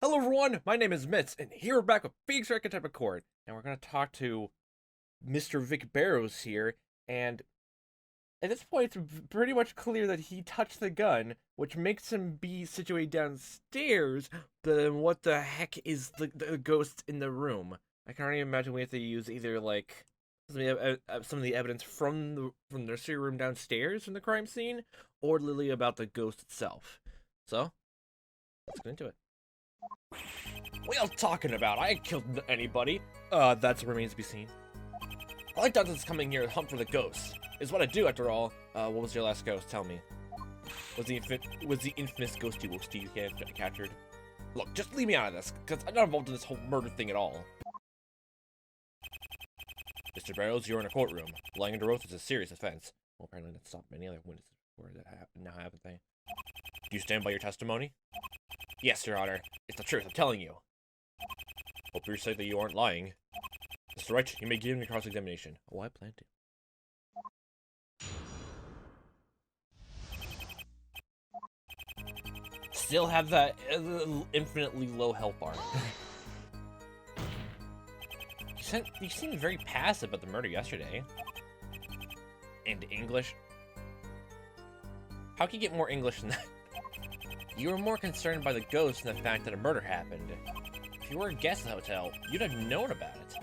Hello everyone, my name is Mitz, and here we're back with Phoenix Wright Contempt Record, and we're going to talk to Mr. Vic Barrows here, and at this point it's pretty much clear that he touched the gun, which makes him be situated downstairs, but then what the heck is the ghost in the room? I can already imagine we have to use either, like, some of the evidence from the nursery room downstairs from the crime scene, or literally about the ghost itself. So, let's get into it. What y'all talking about? I ain't killed anybody. That remains to be seen. All I thought was coming here to hunt for the ghost. Is what I do after all. What was your last ghost? Tell me. Was the infamous ghosty woosty you captured? Look, just leave me out of this, because I'm not involved in this whole murder thing at all. Mr. Barrows, you're in a courtroom. Lying under oath is a serious offense. Well, apparently that stopped many other witnesses before that now haven't they? Do you stand by your testimony? Yes, Your Honor. It's the truth, I'm telling you. Hope you say that you aren't lying. Mr. Wright, you may give me cross-examination. Oh, I plan to. Still have that infinitely low health bar. You seemed very passive about the murder yesterday. And English? How can you get more English than that? You were more concerned by the ghost than the fact that a murder happened. If you were a guest at the hotel, you'd have known about it.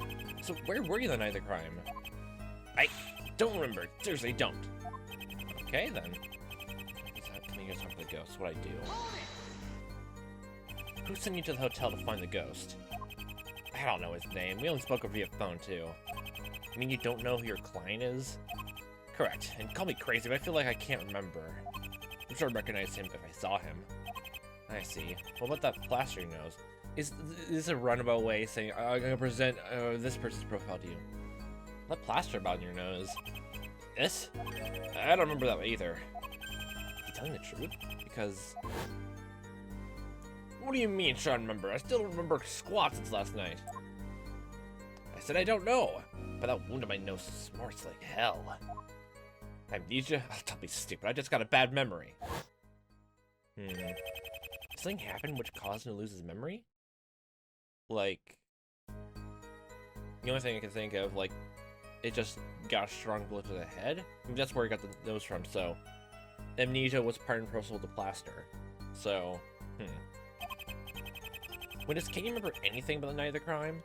So where were you the night of the crime? I don't remember. Seriously, don't. Okay, then. Can you guys talk to the ghost? What I do. Who sent you to the hotel to find the ghost? I don't know his name. We only spoke via phone, too. I mean, you don't know who your client is? Correct. And call me crazy, but I feel like I can't remember. I'm sure I'd recognize him if I saw him. I see. What about that plaster nose? Is this a runabout way saying, I'm gonna present this person's profile to you? What plaster about in your nose? This? I don't remember that either. Are you telling the truth? Because... What do you mean, trying to remember? I still don't remember squat since last night. I said I don't know, but that wound on my nose smarts like hell. Amnesia? Oh, don't be stupid. I just got a bad memory. Something happened which caused him to lose his memory? Like... The only thing I can think of, like, it just got a strong blow to the head? I mean, that's where he got the nose from, so... Amnesia was part and parcel of the plaster. So, can you remember anything about the night of the crime?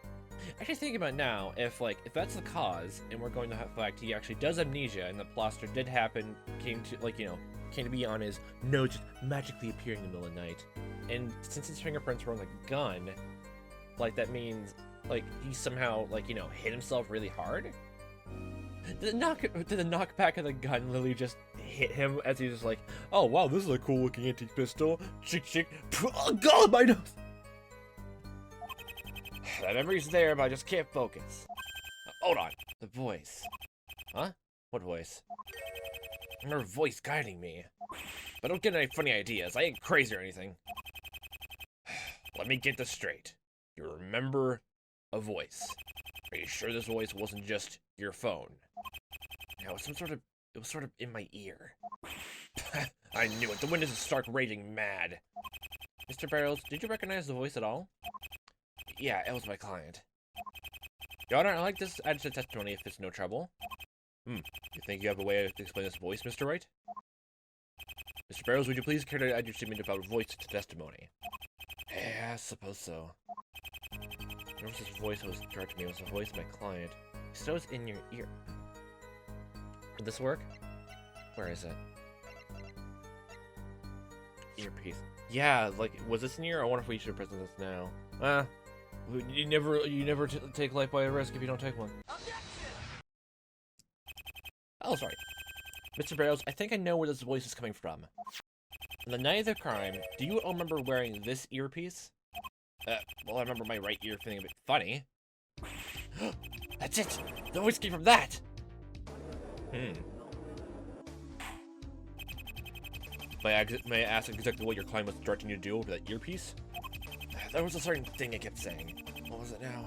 Actually thinking about it now, if that's the cause, and we're going to have the fact he actually does amnesia, and the plaster did happen, came to be on his nose, just magically appearing in the middle of the night. And since his fingerprints were on the gun, that means, he somehow, hit himself really hard? Did the knockback of the gun literally just hit him as he was like, oh wow, this is a cool looking antique pistol, chick, oh god, my nose! That memory's there, but I just can't focus. Hold on. The voice. Huh? What voice? I remember a voice guiding me. But don't get any funny ideas. I ain't crazy or anything. Let me get this straight. You remember a voice. Are you sure this voice wasn't just your phone? No, it was sort of in my ear. I knew it. The wind is stark raging mad. Mr. Barrows, did you recognize the voice at all? Yeah, it was my client. Your Honor, I'd like this added to testimony if it's no trouble. You think you have a way to explain this voice, Mr. Wright? Mr. Barrows, would you please care to add your statement about voice to testimony? Yeah, I suppose so. There was this voice that was directed to me. It was the voice of my client. He said it was in your ear. Would this work? Where is it? Earpiece. Yeah, was this in your ear? I wonder if we should present this now. You never take life by a risk if you don't take one. Oh, sorry. Mr. Barrows, I think I know where this voice is coming from. On the night of the crime, do you all remember wearing this earpiece? Well, I remember my right ear feeling a bit funny. That's it! The voice came from that! May I ask exactly what your client was directing you to do with that earpiece? There was a certain thing it kept saying. What was it now?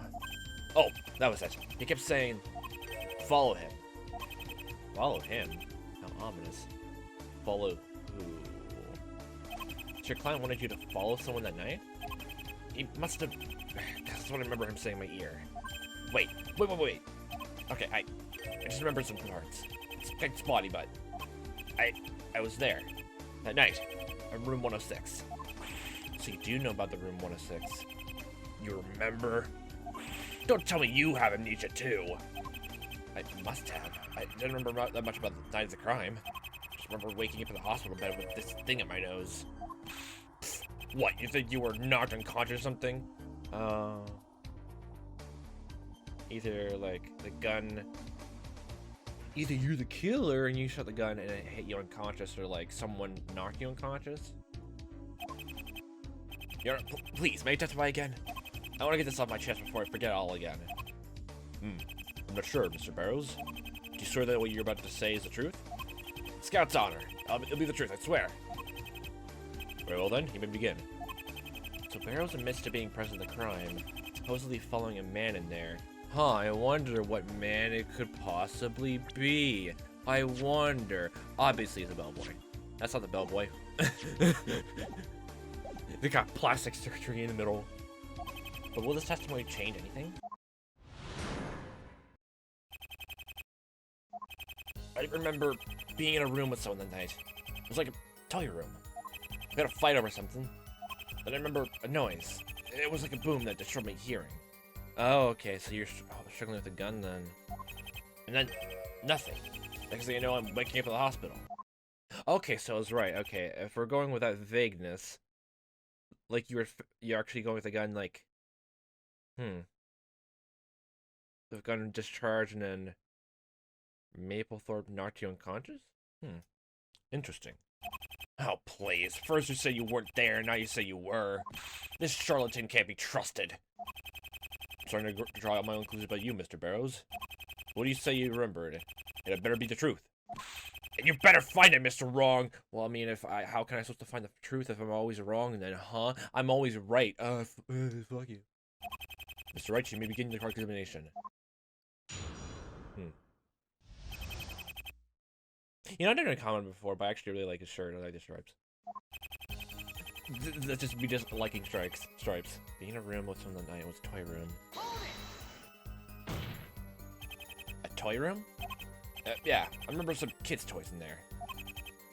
Oh, that was it. He kept saying, follow him. Follow him? How ominous. Follow who? So your client wanted you to follow someone that night? He must have... That's what I remember him saying in my ear. Wait. Okay, I just remembered some parts. It's kind of spotty, but... I was there. That night. In room 106. So you do know about the room 106. You remember? Don't tell me you have amnesia too. I must have. I didn't remember that much about the night of the crime. Just remember waking up in the hospital bed with this thing in my nose. What, you think you were knocked unconscious or something? Either, like, the gun... Either you're the killer and you shot the gun and it hit you unconscious, or, like, someone knocked you unconscious. Please, may I testify again? I want to get this off my chest before I forget it all again. I'm not sure, Mr. Barrows. Do you swear that what you're about to say is the truth? Scout's honor. It'll be the truth, I swear. Very well then, you may begin. So Barrows admits to being present in the crime, supposedly following a man in there. Huh, I wonder what man it could possibly be. I wonder. Obviously it's a bellboy. That's not the bellboy. They got plastic surgery in the middle. But will this testimony change anything? I remember being in a room with someone that night. It was like a toy room. We had a fight over something. But I remember a noise. It was like a boom that destroyed my hearing. Oh, okay, so you're struggling with a gun then. And then, nothing. Next thing you know, I'm waking up at the hospital. Okay, so I was right. Okay, if we're going with that vagueness, like you're actually going with a gun, like, the gun discharged and then Maplethorpe knocked you unconscious? Interesting. Oh, please. First you say you weren't there, now you say you were. This charlatan can't be trusted. I'm starting to draw out my own conclusions about you, Mr. Barrows. What do you say you remembered? It better be the truth. And you better find it, Mr. Wrong! Well, I mean, how can I supposed to find the truth if I'm always wrong, and then, I'm always right. Fuck you. Mr. Wright, you may begin your examination. You know, I didn't comment before, but I actually really like his shirt. I like the stripes. That's just me just liking stripes. Being in a room with someone that night was a toy room. A toy room? Yeah, I remember some kids' toys in there.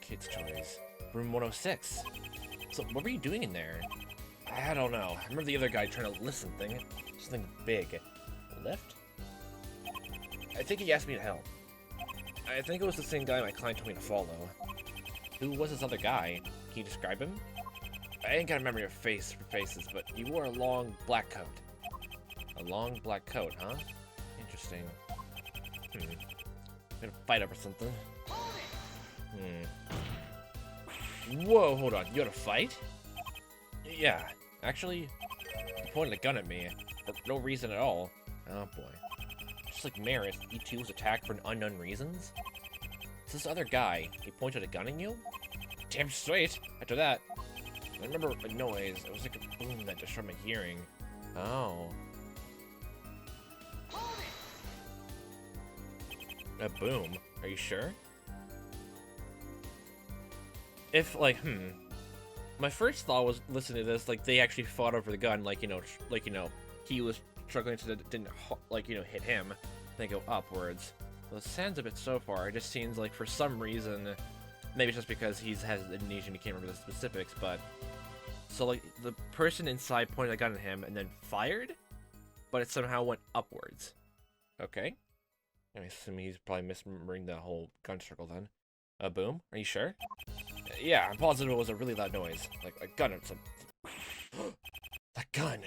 Kids' toys. Room 106. So, what were you doing in there? I don't know. I remember the other guy trying to listen thing. Something big. Lift? I think he asked me to help. I think it was the same guy my client told me to follow. Who was this other guy? Can you describe him? I ain't got a memory of faces, but he wore a long black coat. A long black coat, huh? Interesting. Gonna fight over something. Whoa, hold on. You had a fight? Yeah. Actually, he pointed a gun at me. For no reason at all. Oh boy. Just like Maris, you two was attacked for unknown reasons? It's this other guy. He pointed a gun at you? Damn straight. After that, I remember a noise. It was like a boom that destroyed my hearing. Oh. A boom? Are you sure? If, like, my first thought was, listening to this, like, they actually fought over the gun, like, he was struggling to, didn't, like, hit him, then go upwards. Well, it sounds a bit so far. It just seems like, for some reason, maybe it's just because he has amnesia and he can't remember the specifics, but, so, like, the person inside pointed a gun at him and then fired, but it somehow went upwards. Okay. I assume he's probably misremembering the whole gun struggle then. Boom? Are you sure? Yeah, I'm positive it was a really loud noise. Like a gun or something. That gun!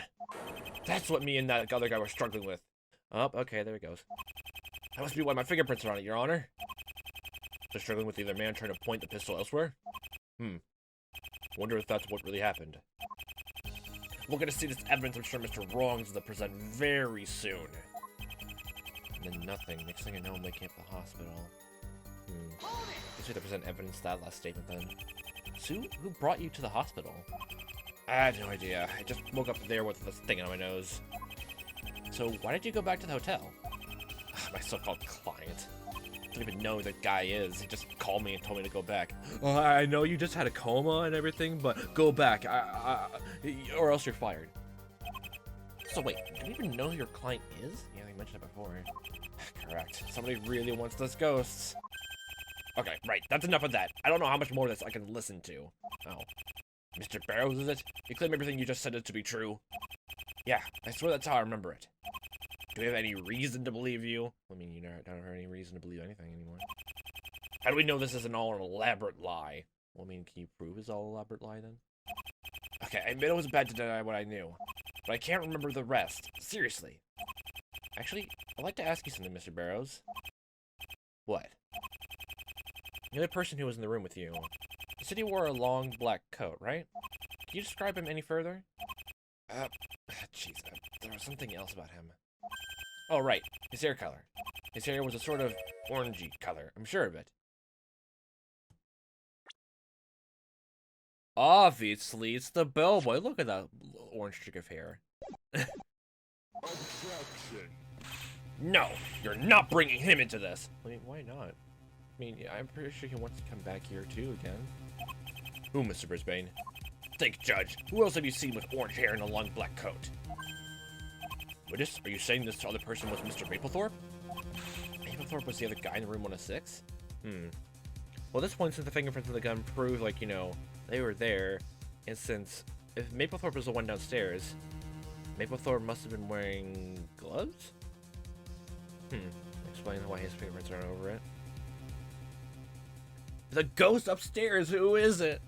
That's what me and that other guy were struggling with. Oh, okay, there he goes. That must be why my fingerprints are on it, Your Honor. They're struggling with the other man trying to point the pistol elsewhere? Wonder if that's what really happened. We're gonna see this evidence I'm sure Mr. Wrong's gonna present very soon. And then nothing. Next thing I know, I'm waking up at the hospital. Guess we have to present evidence to that last statement then. Sue, who brought you to the hospital? I had no idea. I just woke up there with this thing on my nose. So why did you go back to the hotel? My so-called client. I don't even know who that guy is. He just called me and told me to go back. Oh, I know you just had a coma and everything, but go back. Or else you're fired. So wait, do you even know who your client is? Yeah, I mentioned it before. Correct. Somebody really wants those ghosts. Okay, right, that's enough of that. I don't know how much more of this I can listen to. Oh. Mr. Barrows, is it? You claim everything you just said it to be true? Yeah, I swear that's how I remember it. Do we have any reason to believe you? I mean, you don't have any reason to believe anything anymore. How do we know this isn't all an elaborate lie? Well, I mean, can you prove it's all an elaborate lie, then? Okay, I admit it was bad to deny what I knew, but I can't remember the rest. Seriously. Actually, I'd like to ask you something, Mr. Barrows. What? The other person who was in the room with you. You said he wore a long black coat, right? Can you describe him any further? Jeez, there was something else about him. Oh, right, his hair color. His hair was a sort of orangey color, I'm sure of it. Obviously, it's the bellboy. Look at that orange streak of hair. No, you're not bringing him into this. I mean, why not? I mean, I'm pretty sure he wants to come back here too again. Who, Mr. Brisbane? Think, Judge. Who else have you seen with orange hair and a long black coat? Witness, are you saying this other person was Mr. Maplethorpe? Maplethorpe was the other guy in the room 106? Well, at this point, since the fingerprints of the gun prove, like, you know, they were there, and since if Maplethorpe was the one downstairs, Maplethorpe must have been wearing gloves? Explain why his fingerprints aren't over it. The ghost upstairs, who is it?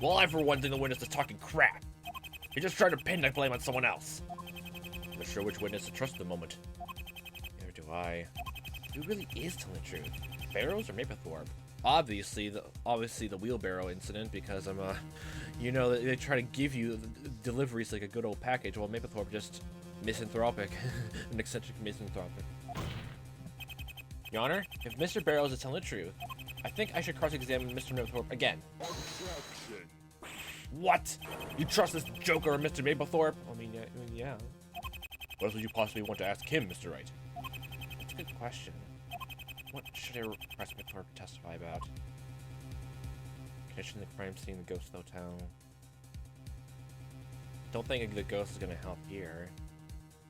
Well, I for one think the witness is talking crap. He just tried to pin the blame on someone else. I'm not sure which witness to trust at the moment. Neither do I. Who really is telling the truth? Barrows or Maplethorpe? Obviously the wheelbarrow incident, because you know, they try to give you deliveries like a good old package, while Maplethorpe just misanthropic, an eccentric misanthropic. Your Honor, if Mr. Barrows is telling the truth, I think I should cross-examine Mr. Maplethorpe again. Objection. What? You trust this joker or Mr. Maplethorpe? I mean, yeah. What else would you possibly want to ask him, Mr. Wright? That's a good question. What should I request Maplethorpe to testify about? Condition the crime scene, the ghost hotel. Don't think the ghost is gonna help here.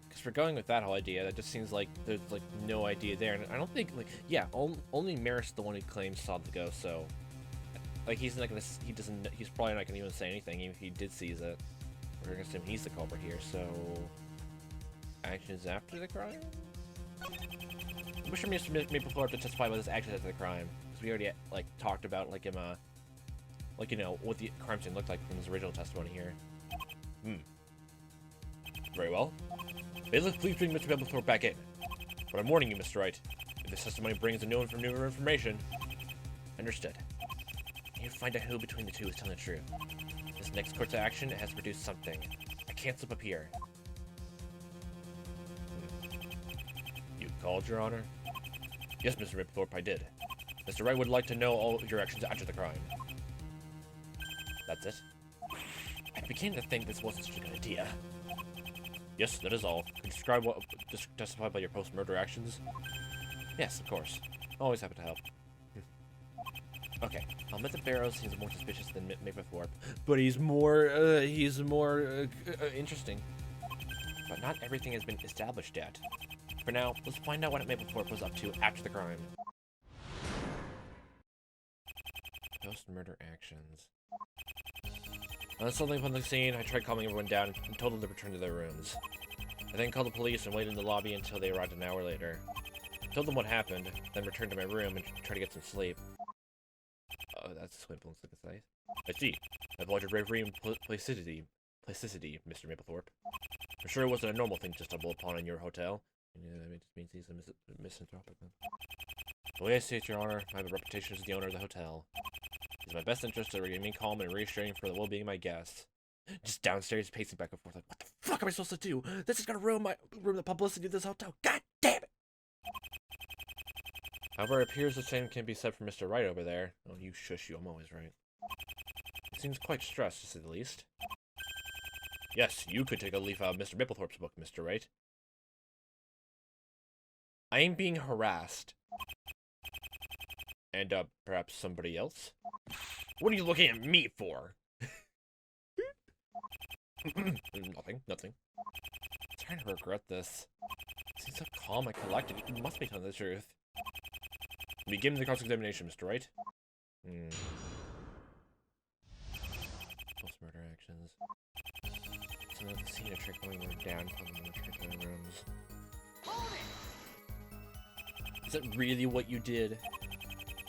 Because we're going with that whole idea, that just seems like there's like no idea there, and I don't think, like, yeah, only Maris the one who claims saw the ghost, so like he's probably not gonna even say anything even if he did seize it. We're gonna assume he's the culprit here, so actions after the crime? I wish Mr. Maplethorpe to testify about his actions after the crime, because we already like talked about like him like, you know, what the crime scene looked like from his original testimony here. Very well. Bailiff, please bring Mr. Maplethorpe back in. But I'm warning you, Mr. Wright. If this testimony brings a new information... Understood. I need to find out who between the two is telling the truth. This next course of action has to produce something. I can't slip up here. You called, Your Honor? Yes, Mr. Maplethorpe, I did. Mr. Wright would like to know all of your actions after the crime. That's it? I began to think this wasn't such a good idea. Yes, that is all. Can you testify about your post-murder actions? Yes, of course. Always happy to help. Okay, I'll admit that Barrows seems more suspicious than Maplethorpe, but he's more interesting. But not everything has been established yet. For now, let's find out what Maplethorpe was up to after the crime. Post-murder actions. Suddenly upon the scene, I tried calming everyone down and told them to return to their rooms. I then called the police and waited in the lobby until they arrived an hour later. I told them what happened, then returned to my room and tried to get some sleep. Oh, that's a swimple, look at I see. I applaud your bravery and plasticity, Mr. Maplethorpe. I'm sure it wasn't a normal thing to stumble upon in your hotel. Yeah, I mean, it just means he's a misanthropic then. The way I see it, Your Honor, I have a reputation as the owner of the hotel. It's my best interest to remain calm and reassuring for the well-being of my guests. Just downstairs, pacing back and forth, like, what the fuck am I supposed to do? This is gonna ruin the publicity of this hotel. God damn it! However, it appears the same can be said for Mr. Wright over there. Oh, you shush you, I'm always right. He seems quite stressed, to say the least. Yes, you could take a leaf out of Mr. Maplethorpe's book, Mr. Wright. I am being harassed. And, perhaps somebody else? What are you looking at me for? Nothing. I'm starting to regret this. Seems so calm and collected. You must be telling the truth. Begin the cross-examination, Mr. Wright. Post-murder actions. So the scene of trick going down from the trick rooms. Is that really what you did?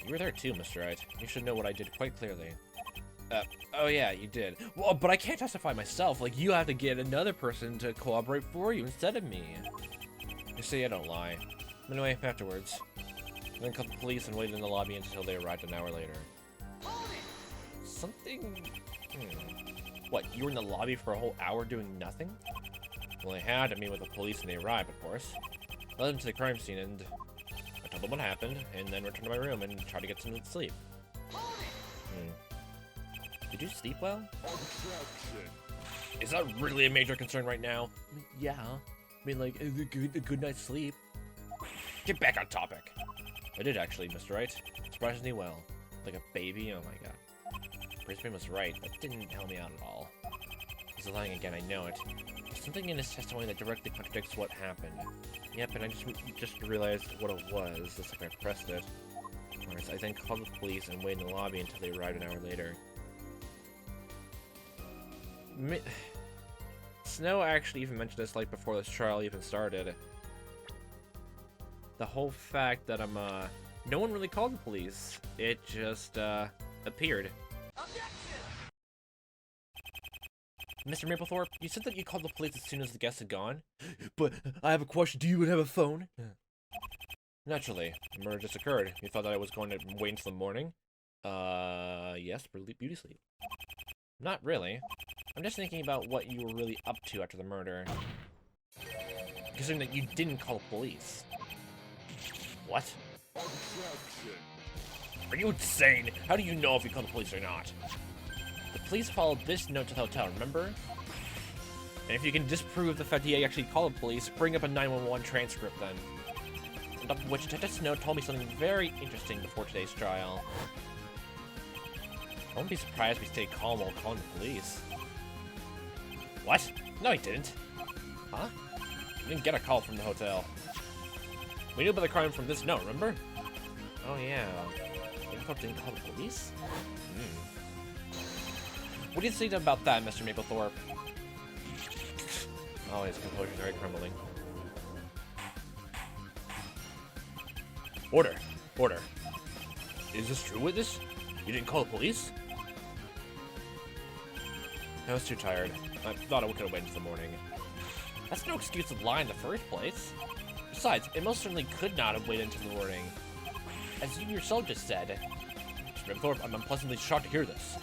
You were there too, Mr. Wright. You should know what I did quite clearly. Oh yeah, you did. Well, but I can't testify myself. Like, you have to get another person to cooperate for you instead of me. You see, I don't lie. Anyway, afterwards. Then called the police and waited in the lobby until they arrived an hour later. Something... What, you were in the lobby for a whole hour doing nothing? Well, I had to meet with the police when they arrived, of course. I led them to the crime scene and I told them what happened, and then returned to my room and tried to get some sleep. Did you sleep well? Is that really a major concern right now? Yeah. I mean, like, a good night's sleep. Get back on topic. I did, actually, Mr. Wright. Surprisingly well. Like a baby? Oh my god. Brisbane was right. That didn't help me out at all. He's lying again, I know it. There's something in his testimony that directly contradicts what happened. Yep, and I just realized what it was. Just like I pressed it. Alright, so I then called the police and waited in the lobby until they arrived an hour later. Snow actually even mentioned this like before this trial even started. The whole fact that no one really called the police. It just appeared. Mr. Maplethorpe, you said that you called the police as soon as the guests had gone. But I have a question. Do you even have a phone? Naturally, the murder just occurred. You thought that I was going to wait until the morning? Yes, for beauty sleep. Not really. I'm just thinking about what you were really up to after the murder. Considering that you didn't call the police. What? Are you insane? How do you know if you called the police or not? The police followed this note to the hotel, remember? And if you can disprove the fact that you actually called the police, bring up a 911 transcript then. On top of which, Detective Snow told me something very interesting before today's trial. I wouldn't be surprised if we stayed calm while calling the police. What? No, he didn't. Huh? We didn't get a call from the hotel. We knew about the crime from this note, remember? Oh yeah. Maplethorpe didn't call the police? What do you think about that, Mr. Maplethorpe? Oh, his composure is very crumbling. Order! Order! Is this true, witness? You didn't call the police? I was too tired. I thought I could have waited until the morning. That's no excuse to lie in the first place. Besides, it most certainly could not have waited until the morning. As you yourself just said. Mr. Maplethorpe, I'm unpleasantly shocked to hear this.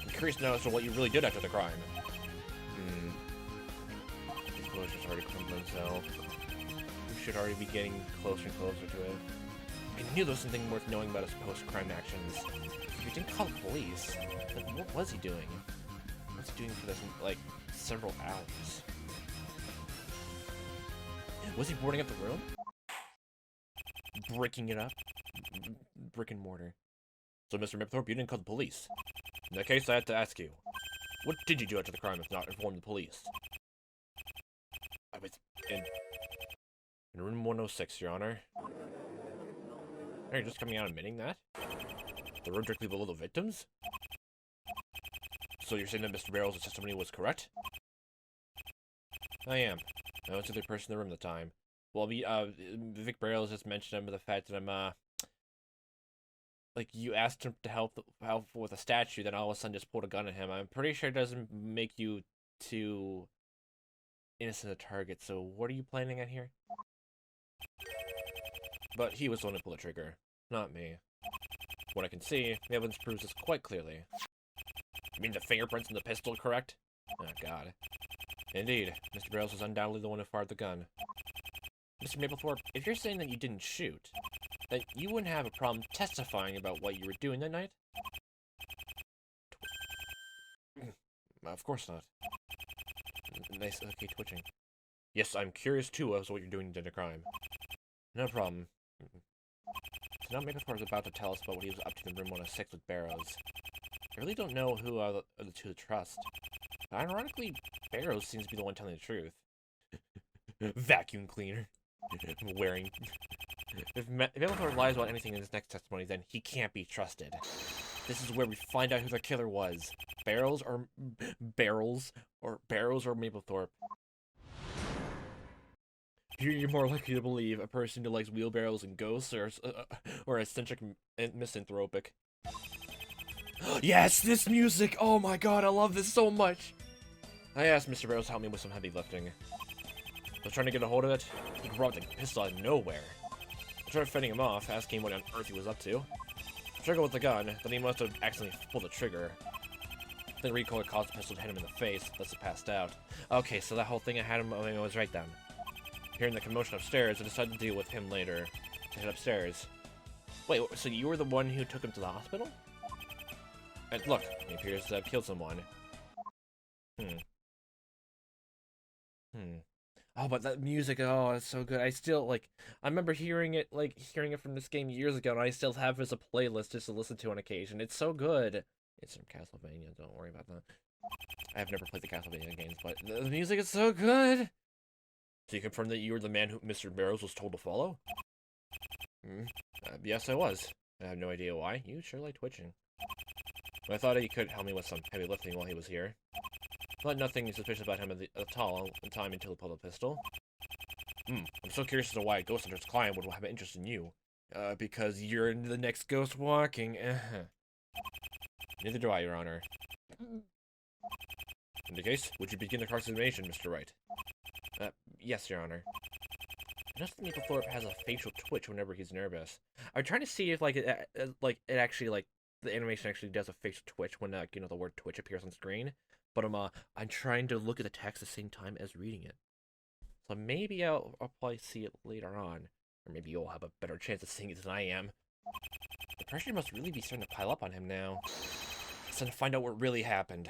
I'm curious to know as to what you really did after the crime. His composure's already crumbling, so we should already be getting closer and closer to it. I knew there was something worth knowing about his post-crime actions. If he didn't call the police, then what was he doing? What's he doing for this, like, several hours? Was he boarding up the room? Breaking it up? Brick and mortar. So, Mr. Maplethorpe, you didn't call the police. In that case, I had to ask you. What did you do after the crime if not inform the police? I was in room 106, Your Honor. Are you just coming out admitting that? The room directly below the victims? So you're saying that Mr. Barrows' testimony was correct? I am. I was the other person in the room at the time. Well, Vic Barrows just mentioned the fact that I'm, like, you asked him to help with a statue, then all of a sudden just pulled a gun at him. I'm pretty sure it doesn't make you too innocent a target, so what are you planning at here? But he was the one who pulled the trigger, not me. What I can see, the evidence proves this quite clearly. You mean the fingerprints in the pistol, correct? Oh, God. Indeed, Mr. Barrows was undoubtedly the one who fired the gun. Mr. Maplethorpe, if you're saying that you didn't shoot, then you wouldn't have a problem testifying about what you were doing that night? Of course not. Nice, okay, twitching. Yes, I'm curious too as to what you're doing in the crime. No problem. So now Maplethorpe is about to tell us about what he was up to in room 106 with Barrows. I really don't know who are the two to trust. Ironically, Barrows seems to be the one telling the truth. Vacuum cleaner. Wearing... If Maplethorpe lies about anything in his next testimony, then he can't be trusted. This is where we find out who the killer was. Barrows or Maplethorpe. You're more likely to believe a person who likes wheelbarrows and ghosts, or eccentric and misanthropic. Yes, this music! Oh my god, I love this so much! I asked Mr. Barrows to help me with some heavy lifting. I was trying to get a hold of it. He brought the pistol out of nowhere. I tried fending him off, asking what on earth he was up to. I triggered with the gun, then he must have accidentally pulled the trigger. The recoil caused the pistol to hit him in the face, thus it passed out. Okay, so that whole thing I had him, I was right then. Hearing the commotion upstairs, I decided to deal with him later. To head upstairs. Wait, so you were the one who took him to the hospital? And look, he appears to have killed someone. Oh, but that music, oh, it's so good. I still, like, I remember hearing it from this game years ago, and I still have it as a playlist just to listen to on occasion. It's so good. It's from Castlevania, don't worry about that. I have never played the Castlevania games, but the music is so good! So you confirm that you were the man who Mr. Barrows was told to follow? Yes, I was. I have no idea why. You sure like twitching. But I thought he could help me with some heavy lifting while he was here. Thought nothing suspicious about him at all in time until he pulled a pistol. I'm so curious as to why a ghost hunter's client would have an interest in you. Because you're the next ghost walking. Neither do I, Your Honor. In the case, would you begin the cross-examination, Mr. Wright? Yes, Your Honor. I noticed that Maplethorpe has a facial twitch whenever he's nervous. I'm trying to see if, it actually, the animation actually does a facial twitch when, the word twitch appears on screen. But I'm trying to look at the text at the same time as reading it. So maybe I'll probably see it later on. Or maybe you'll have a better chance of seeing it than I am. The pressure must really be starting to pile up on him now. It's time to find out what really happened.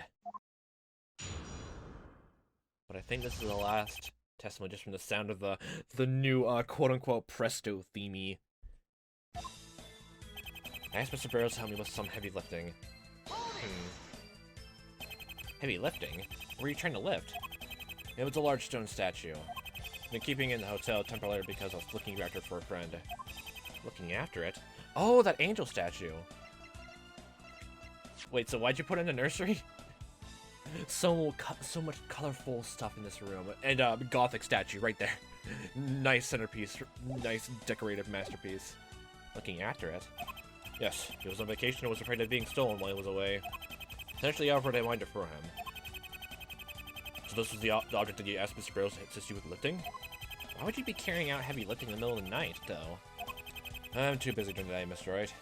But I think this is the last testimony just from the sound of the new, quote-unquote, presto themey. I asked Mr. Barrows to help me with some heavy lifting. Heavy lifting? What were you trying to lift? It was a large stone statue. I've been keeping it in the hotel temporarily because I was looking after it for a friend. Looking after it? Oh, that angel statue! Wait, so why'd you put it in the nursery? So much colorful stuff in this room. And, gothic statue right there. Nice centerpiece. Nice decorative masterpiece. Looking after it? Yes, he was on vacation and was afraid of being stolen while he was away. Essentially offered a winder for him. So this was the object that you asked Mr. Barrows to assist you with lifting? Why would you be carrying out heavy lifting in the middle of the night, though? I'm too busy during the day, Mr. Wright.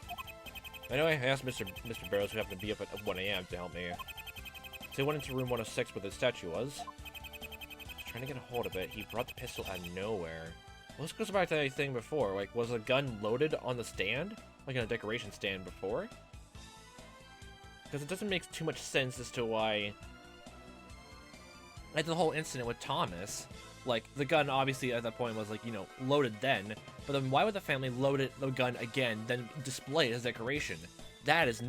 Anyway, I asked Mr. Barrows, who happened to be up at 1 AM, to help me. So he went into room 106 where the statue was. Trying to get a hold of it, he brought the pistol out of nowhere. Well, this goes back to that thing before. Like, was the gun loaded on the stand? Like in a decoration stand before? Because it doesn't make too much sense as to why... Like, the whole incident with Thomas, like, the gun obviously at that point was, like, loaded then, but then why would the family load the gun again, then display it as decoration? That's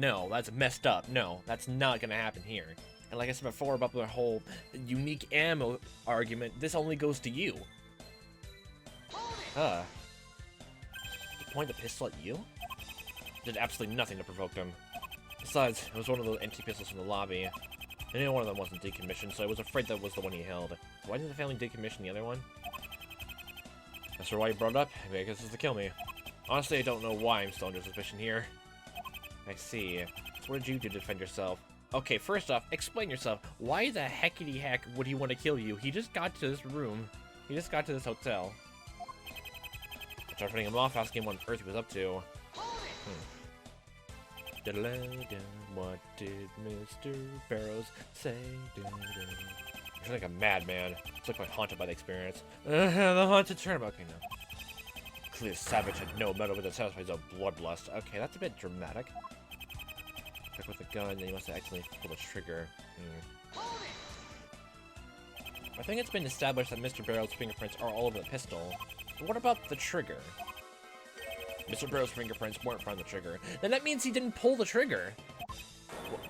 messed up. No, that's not gonna happen here. And like I said before about the whole unique ammo argument, this only goes to you. He pointed the pistol at you? Did absolutely nothing to provoke him. Besides, it was one of those empty pistols from the lobby. I knew one of them wasn't decommissioned, so I was afraid that was the one he held. Why didn't the family decommission the other one? As for why you brought it up, maybe I guess it's to kill me. Honestly, I don't know why I'm still under suspicion here. I see. So what did you do to defend yourself? Okay, first off, explain yourself. Why the heckity heck would he want to kill you? He just got to this room. He just got to this hotel. I tried fending him off, asking him what on earth he was up to. What did Mr. Barrows say? I feel like a madman. It's like I'm haunted by the experience. The haunted turnabout. Okay, no. Clearly, Savage had no metal with it satisfies his own bloodlust. Okay, that's a bit dramatic. Like with the gun, then he must have accidentally pulled the trigger. I think it's been established that Mr. Barrows' fingerprints are all over the pistol. But what about the trigger? Mr. Barrows' fingerprints weren't from the trigger. Then that means he didn't pull the trigger.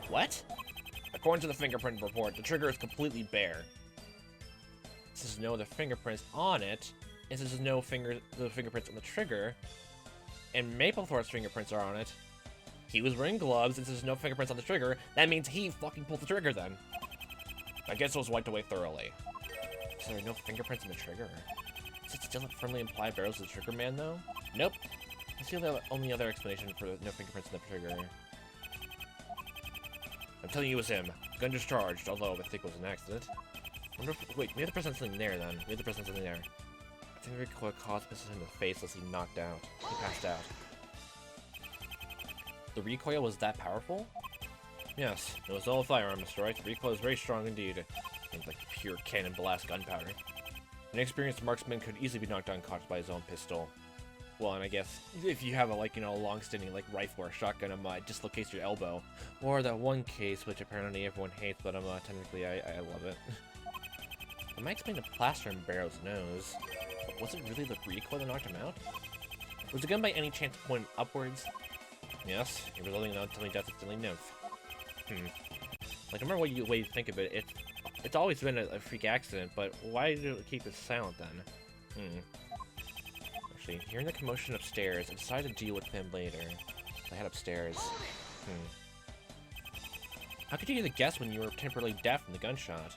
What? According to the fingerprint report, the trigger is completely bare. Since there's no other fingerprints on it, and since there's no fingerprints on the trigger, and Maplethorpe's fingerprints are on it, he was wearing gloves, and since there's no fingerprints on the trigger, that means he fucking pulled the trigger then. I guess it was wiped away thoroughly. So there are no fingerprints on the trigger. Does it still firmly imply Barrows is the trigger man, though? Nope. That's the only other explanation for no fingerprints on the trigger. I'm telling you it was him. Gun discharged, although I think it was an accident. Wait, maybe the person's something there then. Maybe the person's something there. I think the recoil caused Mrs. in the face as he knocked out. He passed out. The recoil was that powerful? Yes, it was all a firearm, Mr. Wright. The recoil is very strong indeed. It's like pure cannon blast gunpowder. An experienced marksman could easily be knocked unconscious by his own pistol. Well, and I guess if you have a, like, you know, long-standing, like, rifle or shotgun, it dislocates your elbow. Or that one case, which apparently everyone hates, but technically I love it. It might explain the plaster in Barrows' nose. But was it really the recoil that knocked him out? Was the gun by any chance pointed upwards? Yes, it resulting in untimely death of Dilly Nymph. Like, no matter what way you think of it, it's always been a freak accident, but why do it keep it silent then? Actually, hearing the commotion upstairs, I decided to deal with him later. I head upstairs. How could you either guess when you were temporarily deaf from the gunshot?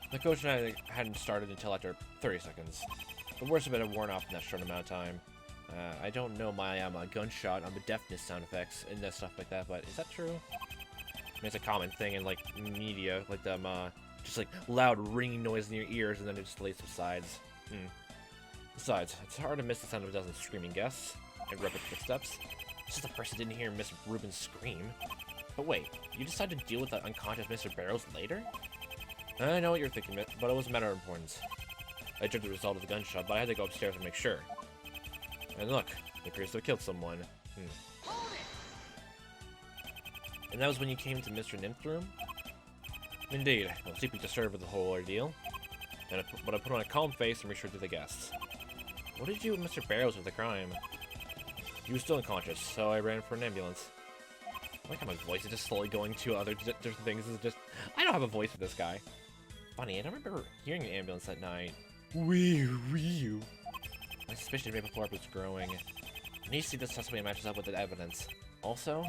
The coach and I hadn't started until after 30 seconds. The worst of it had worn off in that short amount of time. I don't know my gunshot on the deafness sound effects and stuff like that, but is that true? I mean, it's a common thing in, like, media, like them, just, like, loud ringing noise in your ears, and then it just subsides. Besides, it's hard to miss the sound of a dozen screaming guests and rapid footsteps. Just the person didn't hear Miss Rubin scream. But wait, you decided to deal with that unconscious Mr. Barrows later? I know what you're thinking, but it was a matter of importance. I checked the result of the gunshot, but I had to go upstairs to make sure. And look, he appears to have killed someone. And that was when you came to Mr. Nymph's room? Indeed, I was deeply disturbed with the whole ordeal. But I put on a calm face and reassured the guests. What did you do with Mr. Barrows with the crime? He was still unconscious, so I ran for an ambulance. I like how my voice is just slowly going to other different things. It's just, I don't have a voice for this guy. Funny, I don't remember hearing an ambulance that night. Wee. My suspicion of Maplethorpe was growing. I need to see this suspect matches up with the evidence. Also,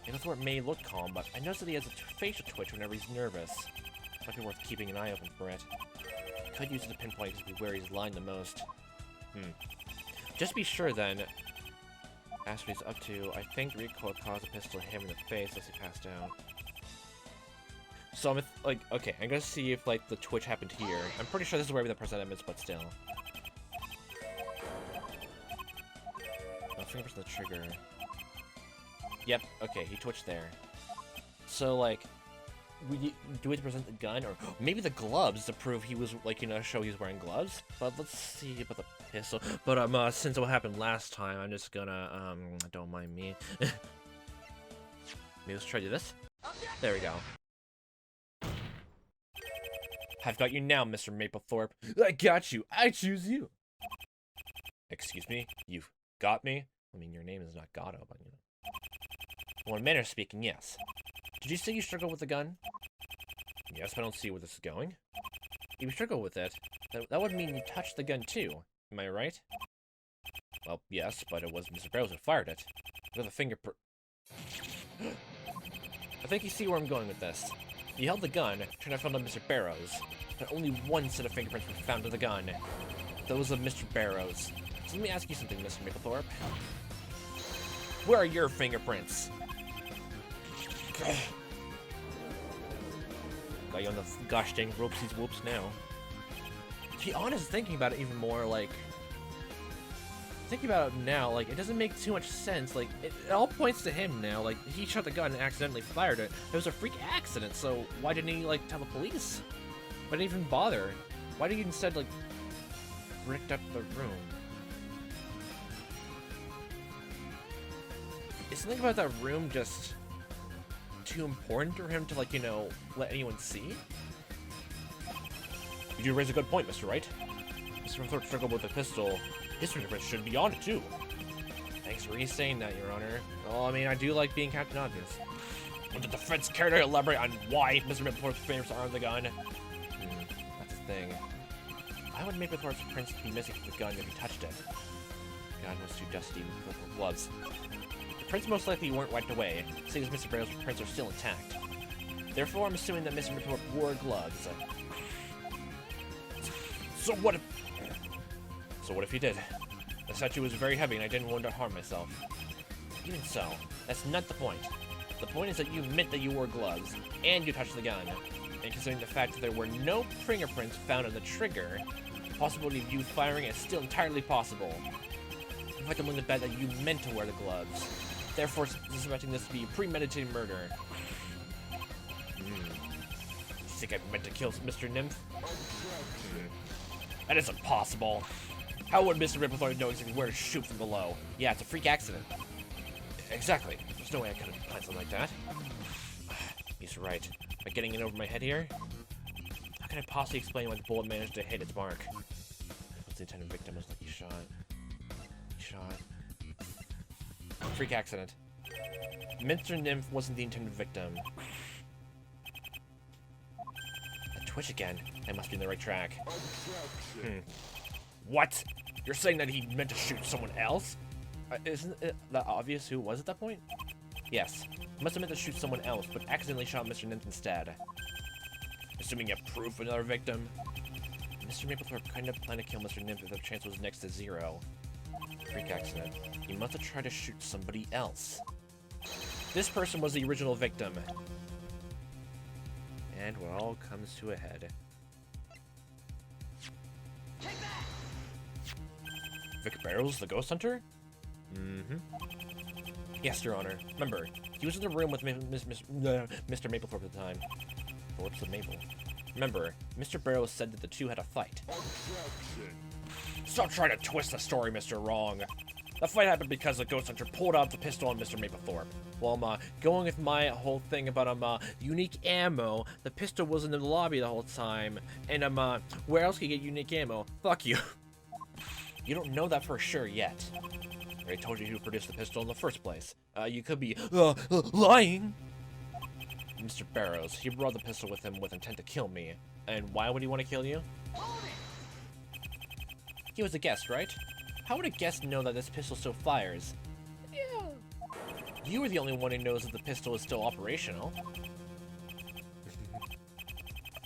Maplethorpe may look calm, but I noticed that he has a facial twitch whenever he's nervous. Might be worth keeping an eye open for it. Could use it to pinpoint where he's lying the most. Just be sure then. Ask what he's up to. I think recoil caused a pistol to hit him in the face as he passed out. So I'm like, okay, I'm gonna see if like the twitch happened here. I'm pretty sure this is where the person is, but still. Oh, fingerprints on the trigger. Yep. Okay, he twitched there. So like, do we present the gun or maybe the gloves to prove he was like, you know, show he's wearing gloves? But let's see about the pistol. But since what happened last time, I'm just gonna don't mind me. Maybe let's try to do this. There we go. I've got you now, Mr. Maplethorpe. I got you. I choose you. Excuse me? You've got me? I mean, your name is not Gatto, but you know. Well, in manner of speaking, yes. Did you say you struggle with the gun? Yes, but I don't see where this is going. You struggle with it. That would mean you touched the gun too. Am I right? Well, yes, but it was Mr. Barrows who fired it. With a fingerprint. I think you see where I'm going with this. You held the gun, turned out found on Mr. Barrows, but only one set of fingerprints were found on the gun. Those of Mr. Barrows. So let me ask you something, Mr. Maplethorpe. Where are your fingerprints? Got you on the gosh dang ropesies whoops now. To be honest, thinking about it even more, like... Thinking about it now, like, it doesn't make too much sense. Like, it all points to him now. Like, he shot the gun and accidentally fired it. It was a freak accident, so why didn't he, like, tell the police? Why didn't he even bother? Why did he instead, like, bricked up the room? Is something about that room just too important for him to, like, you know, let anyone see? You do raise a good point, Mr. Wright. Mr. Maplethorpe struggled with a pistol. His fingerprints should be on it, too. Thanks for saying that, Your Honor. Well, I mean, I do like being Captain Obvious. Would the defense care to elaborate on why Mr. Maplethorpe's fingerprints are on the gun? That's the thing. Why would Maplethorpe's prints be missing from the gun if he touched it? The gun was too dusty with gloves. The prints most likely weren't wiped away, seeing as Mr. Barrows' prints are still intact. Therefore, I'm assuming that Mr. Maplethorpe wore gloves. So what if he did? The statue was very heavy and I didn't want to harm myself. Even so, that's not the point. The point is that you admit that you wore gloves, and you touched the gun. And considering the fact that there were no fingerprints found on the trigger, the possibility of you firing is still entirely possible. In fact, I'm willing to bet that you meant to wear the gloves, therefore suspecting this to be a premeditated murder. You think I meant to kill Mr. Nymph? That isn't possible. How would Mr. Maplethorpe know exactly where to shoot from below? Yeah, it's a freak accident. Exactly. There's no way I could have planned something like that. He's right. Am I getting in over my head here? How can I possibly explain why the bullet managed to hit its mark? What's the intended victim was lucky shot. Freak accident. Mr. Nymph wasn't the intended victim. A twitch again. I must be on the right track. What? You're saying that he meant to shoot someone else? Isn't it that obvious who it was at that point? Yes. He must have meant to shoot someone else, but accidentally shot Mr. Nymph instead. Assuming you have proof of another victim. Mr. Maplethorpe couldn't have planned to kill Mr. Nymph if the chance was next to 0. Freak accident. He must have tried to shoot somebody else. This person was the original victim. And it all comes to a head. Vic Barrows, the ghost hunter? Yes, Your Honor. Remember, he was in the room with Mr. Maplethorpe at the time. What's the Maple? Remember, Mr. Barrows said that the two had a fight. Stop trying to twist the story, Mr. Wrong. The fight happened because the ghost hunter pulled out the pistol on Mr. Maplethorpe. While I'm going with my whole thing about unique ammo, the pistol was in the lobby the whole time, and where else can you get unique ammo? Fuck you. You don't know that for sure yet. I already told you who produced the pistol in the first place. You could be lying. Mr. Barrows, he brought the pistol with him with intent to kill me. And why would he want to kill you? He was a guest, right? How would a guest know that this pistol still fires? Yeah. You were the only one who knows that the pistol is still operational.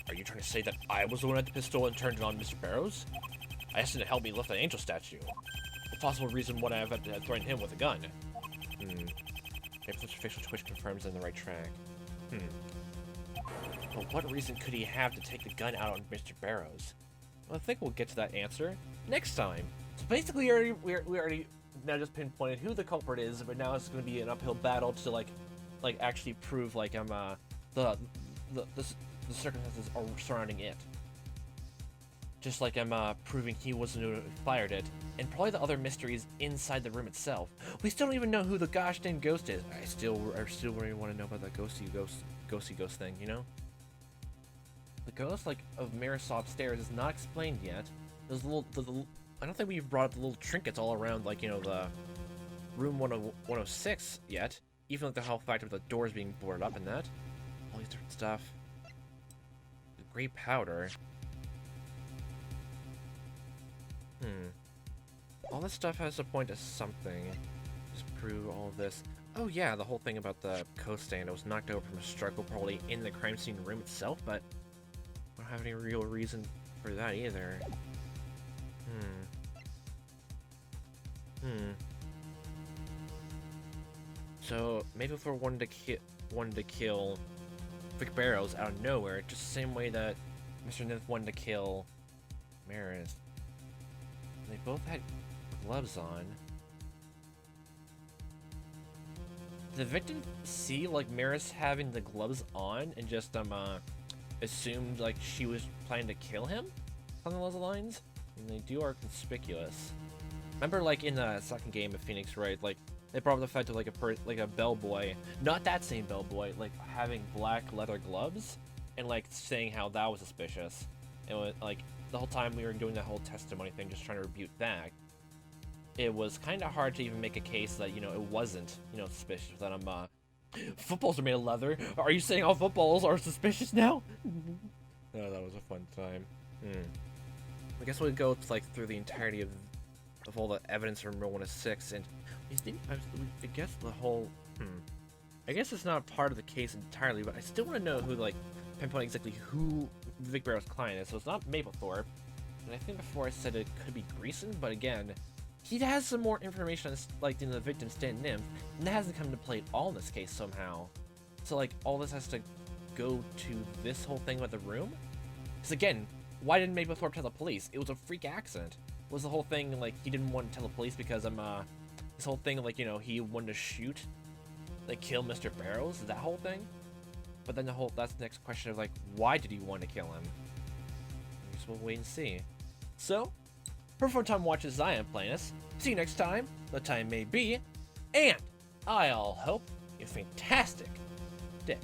Are you trying to say that I was the one at the pistol and turned it on Mr. Barrows? I asked him to help me lift the angel statue. The possible reason why I have threatened him with a gun. Maple's facial twitch confirms I'm on the right track. But what reason could he have to take the gun out on Mr. Barrows? Well, I think we'll get to that answer next time. So basically, we already now just pinpointed who the culprit is, but now it's going to be an uphill battle to like actually prove the circumstances are surrounding it. Just like I'm proving he wasn't who fired it, and probably the other mysteries inside the room itself. We still don't even know who the gosh dang ghost is. I still really want to know about that ghosty ghost thing, you know? The ghost of Marisol upstairs is not explained yet. There's I don't think we've brought up the little trinkets all around, the room 106 yet. Even the whole fact of the doors being boarded up and that. All these different stuff. The gray powder. All this stuff has to point to something. Just prove all of this. Oh yeah, the whole thing about the coat stand. It was knocked over from a struggle probably in the crime scene room itself, but I don't have any real reason for that either. So Maplethorpe wanted to kill Vic Barrows out of nowhere, just the same way that Mr. Nymph wanted to kill Maris. They both had gloves on. Did the victim see Maris having the gloves on and just assumed she was planning to kill him? Something along those lines? And they are conspicuous. Remember in the second game of Phoenix Wright, they brought up the fact of a bellboy, not that same bellboy, having black leather gloves and saying how that was suspicious. It was the whole time we were doing that whole testimony thing, just trying to rebuke that, it was kind of hard to even make a case that, it wasn't, suspicious that footballs are made of leather. Are you saying all footballs are suspicious now? Oh, that was a fun time. I guess we'll go like through the entirety of all the evidence from row 1 to 6, and I guess the whole I guess it's not part of the case entirely, but I still want to know who, like, pinpoint exactly who Vic Barrows' client is. So it's not Maplethorpe, and I think before I said it could be Greason, but again, he has some more information on, like, the victim Stan Nymph, and that hasn't come into play at all in this case somehow. So, like, all this has to go to this whole thing with the room? Because again, why didn't Maplethorpe tell the police? It was a freak accident. Was the whole thing, like, he didn't want to tell the police because, this whole thing, like, you know, he wanted to shoot, like, kill Mr. Barrows, that whole thing? But then that's the next question of, like, why did he want to kill him? I guess we'll wait and see. So, for Fun Time Watches, I am Planus. See you next time, the time may be, and I'll hope you a fantastic day.